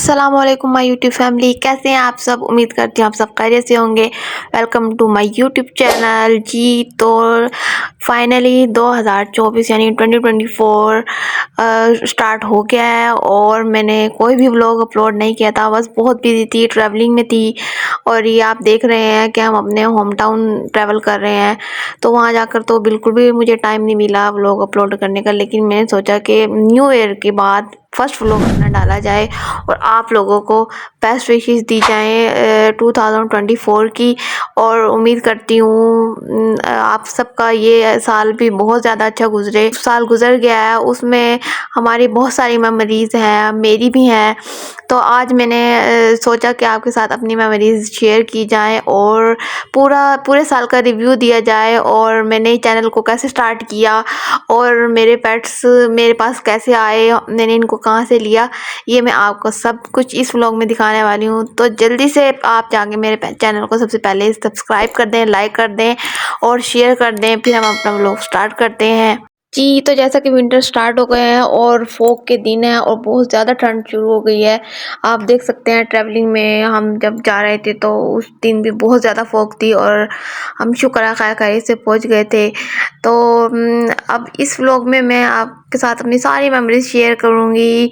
अस्सलामुअलैकुम my YouTube family, कैसे हैं आप सब। उम्मीद करती हूँ आप सब खैरियत से होंगे। Welcome to my YouTube channel. जी तो फाइनली 2024 यानी 2024 स्टार्ट हो गया है और मैंने कोई भी व्लॉग अपलोड नहीं किया था, बस बहुत बिजी थी, ट्रैवलिंग में थी। और ये आप देख रहे हैं कि हम अपने होम टाउन ट्रैवल कर रहे हैं, तो वहाँ जाकर तो बिल्कुल भी मुझे टाइम नहीं मिला व्लॉग अपलोड करने का। लेकिन मैंने सोचा कि न्यू ईयर के बाद फर्स्ट व्लॉग अपना डाला जाए और आप लोगों को बेस्ट विशेस दी जाएं 2024 की। और उम्मीद करती हूँ आप सबका ये साल भी बहुत ज़्यादा अच्छा गुजरे। साल गुजर गया है, उसमें हमारी बहुत सारी मेमोरीज़ हैं, मेरी भी हैं। तो आज मैंने सोचा कि आपके साथ अपनी मेमोरीज़ शेयर की जाएं और पूरे साल का रिव्यू दिया जाए, और मैंने चैनल को कैसे स्टार्ट किया और मेरे पेट्स मेरे पास कैसे आए, मैंने इनको कहाँ से लिया, ये मैं आपको सब कुछ इस व्लॉग में दिखाने वाली हूँ। तो जल्दी से आप जाके मेरे चैनल को सबसे पहले सब्सक्राइब कर दें, लाइक कर दें और शेयर कर दें। फिर हम अपना व्लॉग स्टार्ट करते हैं। जी तो जैसा कि विंटर स्टार्ट हो गए हैं और फोग के दिन है और बहुत ज़्यादा ठंड शुरू हो गई है। आप देख सकते हैं ट्रैवलिंग में हम जब जा रहे थे तो उस दिन भी बहुत ज़्यादा फोग थी और हम शुक्र खैर खैरियत से पहुंच गए थे। तो अब इस व्लॉग में मैं आपके साथ अपनी सारी मेमोरीज शेयर करूंगी।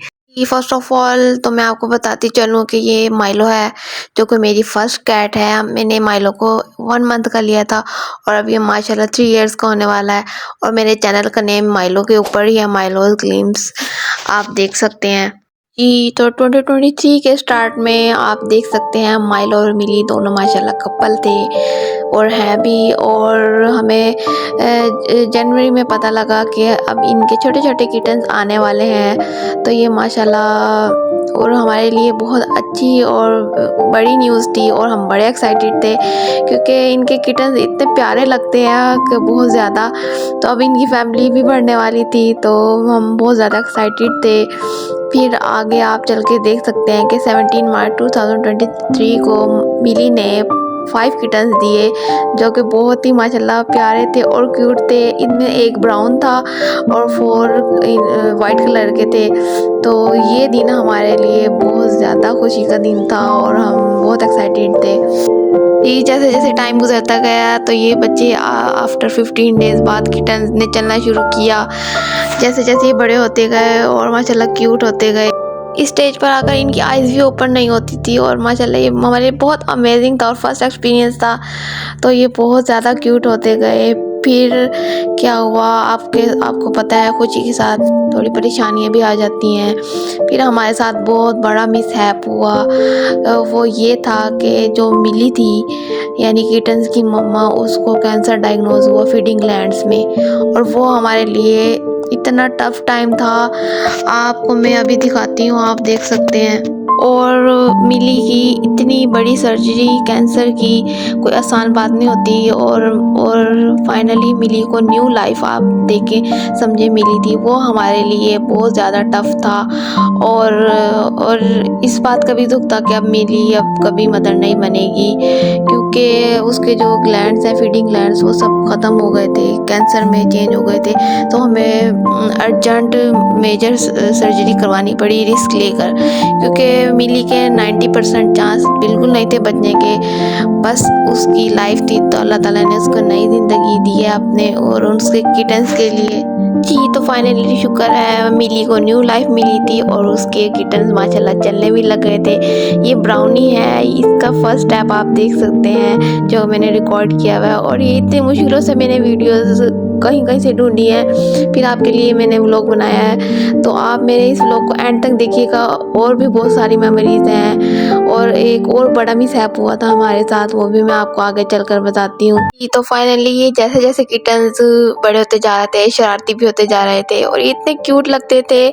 फर्स्ट ऑफ ऑल तो मैं आपको बताती चलूँ कि ये माइलो है, जो कि मेरी फर्स्ट कैट है। मैंने माइलो को 1 मंथ का लिया था और अब ये माशाल्लाह 3 इयर्स का होने वाला है। और मेरे चैनल का नेम माइलो के ऊपर ही है, माइलोज ग्लिम्स, आप देख सकते हैं। जी तो 2023 के स्टार्ट में आप देख सकते हैं माइलो और मिली दोनों माशाल्लाह कपल थे और हैं भी। और हमें जनवरी में पता लगा कि अब इनके छोटे छोटे किटन्स आने वाले हैं, तो ये माशाल्लाह और हमारे लिए बहुत अच्छी और बड़ी न्यूज़ थी और हम बड़े एक्साइटेड थे क्योंकि इनके किटन्स इतने प्यारे लगते हैं कि बहुत ज़्यादा। तो अब इनकी फैमिली भी बढ़ने वाली थी, तो हम बहुत ज़्यादा एक्साइटेड थे। फिर आगे आप चल के देख सकते हैं कि 17 मार्च 2023 को मिली ने 5 किटन्स दिए, जो कि बहुत ही माशाल्लाह प्यारे थे और क्यूट थे। इनमें एक ब्राउन था और 4 वाइट कलर के थे। तो ये दिन हमारे लिए बहुत ज़्यादा खुशी का दिन था और हम बहुत एक्साइटेड थे। ये जैसे जैसे टाइम गुजरता गया तो ये बच्चे आफ्टर 15 डेज़ बाद किटन्स ने चलना शुरू किया। जैसे जैसे ये बड़े होते गए और माशाल्लाह क्यूट होते गए। इस स्टेज पर आकर इनकी आइज़ भी ओपन नहीं होती थी और माशाल्लाह ये हमारे लिए बहुत अमेजिंग था और फर्स्ट एक्सपीरियंस था। तो ये बहुत ज़्यादा क्यूट होते गए। फिर क्या हुआ आपको पता है, खुशी के साथ थोड़ी परेशानियां भी आ जाती हैं। फिर हमारे साथ बहुत बड़ा मिसहैप हुआ। वो ये था कि जो मिली थी यानी किटन्स की मम्मा, उसको कैंसर डायग्नोज हुआ फीडिंग ग्लैंड्स में, और वो हमारे लिए इतना टफ टाइम था। आपको मैं अभी दिखाती हूँ, आप देख सकते हैं। और मिली की इतनी बड़ी सर्जरी कैंसर की कोई आसान बात नहीं होती, और फाइनली मिली को न्यू लाइफ आप देखे समझे मिली थी। वो हमारे लिए बहुत ज़्यादा टफ था और इस बात का भी दुख था कि अब मिली अब कभी मदर नहीं बनेगी, क्योंकि उसके जो ग्लैंड्स हैं फीडिंग ग्लैंड्स वो सब ख़त्म हो गए थे, कैंसर में चेंज हो गए थे। तो हमें अर्जेंट मेजर सर्जरी करवानी पड़ी रिस्क लेकर, क्योंकि मिली के 90% चांस बिल्कुल नहीं थे बचने के। बस उसकी लाइफ थी तो अल्लाह ताला ने उसको नई ज़िंदगी दी है अपने और उसके किटन्स के लिए। जी तो फाइनली शुक्र है मिली को न्यू लाइफ मिली थी और उसके किटन्स माशाल्लाह चलने भी लग गए थे। ये ब्राउनी है, इसका फर्स्ट स्टेप आप देख सकते हैं जो मैंने रिकॉर्ड किया हुआ है। और ये इतनी मुश्किलों से मैंने वीडियोस कहीं कहीं से ढूंढी है, फिर आपके लिए मैंने व्लॉग बनाया है। तो आप मेरे इस व्लॉग को एंड तक देखिएगा, और भी बहुत सारी मेमोरीज हैं। और एक और बड़ा मिसहैप हुआ था हमारे साथ, वो भी मैं आपको आगे चलकर बताती हूँ। तो फाइनली ये जैसे जैसे किटन्स बड़े होते जा रहे थे, शरारती भी होते जा रहे थे और ये इतने क्यूट लगते थे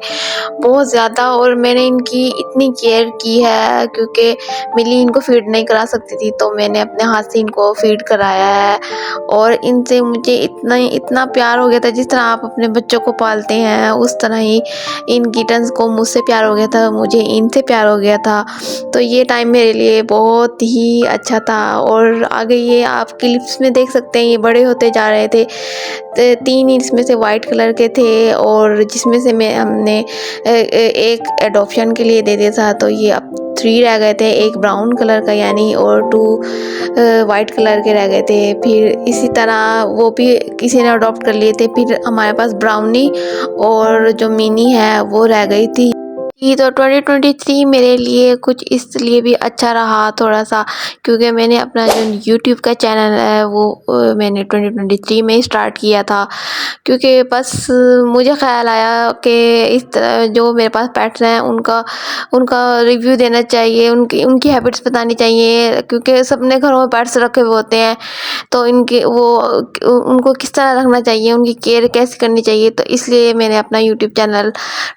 बहुत ज़्यादा। और मैंने इनकी इतनी केयर की है क्योंकि मिली इनको फीड नहीं करा सकती थी, तो मैंने अपने हाथ से इनको फीड कराया है। और इनसे मुझे इतना इतना प्यार हो गया था, जिस तरह आप अपने बच्चों को पालते हैं उस तरह ही इन किटन्स को मुझसे प्यार हो गया था, मुझे इनसे प्यार हो गया था। तो ये टाइम मेरे लिए बहुत ही अच्छा था। और आगे ये आप क्लिप्स में देख सकते हैं, ये बड़े होते जा रहे थे। 3 इसमें से वाइट कलर के थे और जिसमें से हमने एक एडॉप्शन के लिए दे दिया था, तो ये अब 3 रह गए थे, एक ब्राउन कलर का यानी और 2 वाइट कलर के रह गए थे। फिर इसी तरह वो भी किसी ने अडॉप्ट कर लिए थे। फिर हमारे पास ब्राउनी और जो मिनी है वो रह गई थी। जी, तो 2023 मेरे लिए कुछ इसलिए भी अच्छा रहा थोड़ा सा, क्योंकि मैंने अपना जो यूट्यूब का चैनल है वो मैंने 2023 में ही स्टार्ट किया था। क्योंकि बस मुझे ख्याल आया कि इस तरह जो मेरे पास पेट्स हैं उनका उनका रिव्यू देना चाहिए, उनकी उनकी हैबिट्स बतानी चाहिए, क्योंकि सबने घरों में पेट्स रखे हुए होते हैं। तो इनके वो उनको किस तरह रखना चाहिए, उनकी केयर कैसे करनी चाहिए, तो इसलिए मैंने अपना यूट्यूब चैनल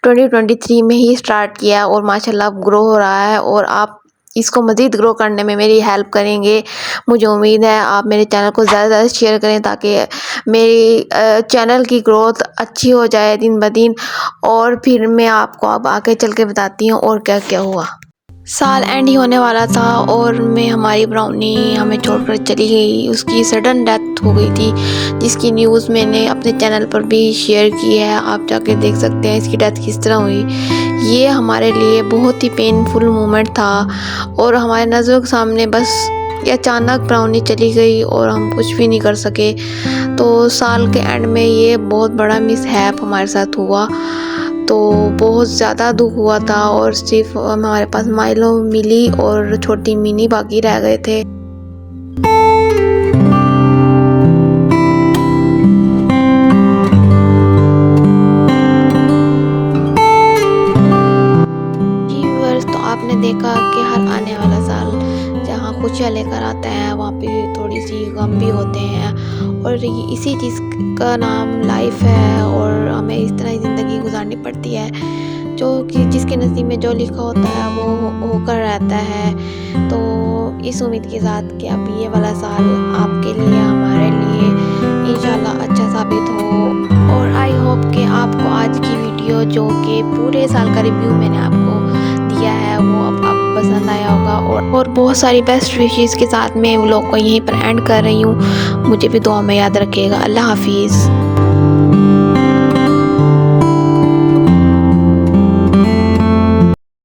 2023 में ही स्टार्ट किया और माशाल्लाह ग्रो हो रहा है। और आप इसको मज़ीद ग्रो करने में मेरी हेल्प करेंगे, मुझे उम्मीद है। आप मेरे चैनल को ज़्यादा से ज़्यादा शेयर करें ताकि मेरी चैनल की ग्रोथ अच्छी हो जाए दिन ब दिन। और फिर मैं आपको अब आगे चल के बताती हूँ और क्या क्या हुआ। साल एंड ही होने वाला था और हमारी ब्राउनी हमें छोड़कर चली गई। उसकी सडन डेथ हो गई थी, जिसकी न्यूज़ मैंने अपने चैनल पर भी शेयर की है, आप जाके देख सकते हैं इसकी डेथ किस तरह हुई। ये हमारे लिए बहुत ही पेनफुल मोमेंट था और हमारे नज़रों के सामने बस ये अचानक ब्राउनी चली गई और हम कुछ भी नहीं कर सके। तो साल के एंड में ये बहुत बड़ा मिसहैप हमारे साथ हुआ, तो बहुत ज़्यादा दुख हुआ था। और सिर्फ हमारे पास माइलो मिली और छोटी मिनी बाकी रह गए थे। तो आपने देखा कि हर आने वाला साल जहाँ खुशियाँ लेकर आता है वहाँ पे थोड़ी सी गम भी होते हैं, और इसी चीज़ का नाम लाइफ है। और हमें इस तरह ज़िंदगी गुजारनी पड़ती है, जो कि जिसके नसीब में जो लिखा होता है वो होकर रहता है। तो इस उम्मीद के साथ कि अब ये वाला साल आपके लिए हमारे लिए इंशाल्लाह अच्छा साबित हो। और आई होप कि आपको आज की वीडियो जो कि पूरे साल का रिव्यू मैंने आपको दिया है वो अब पसंद आया होगा। और बहुत सारी बेस्ट विशेस के साथ मैं व्लॉग को यहीं पर एंड कर रही हूँ। मुझे भी दुआ में याद रखिएगा। अल्लाह हाफिज़।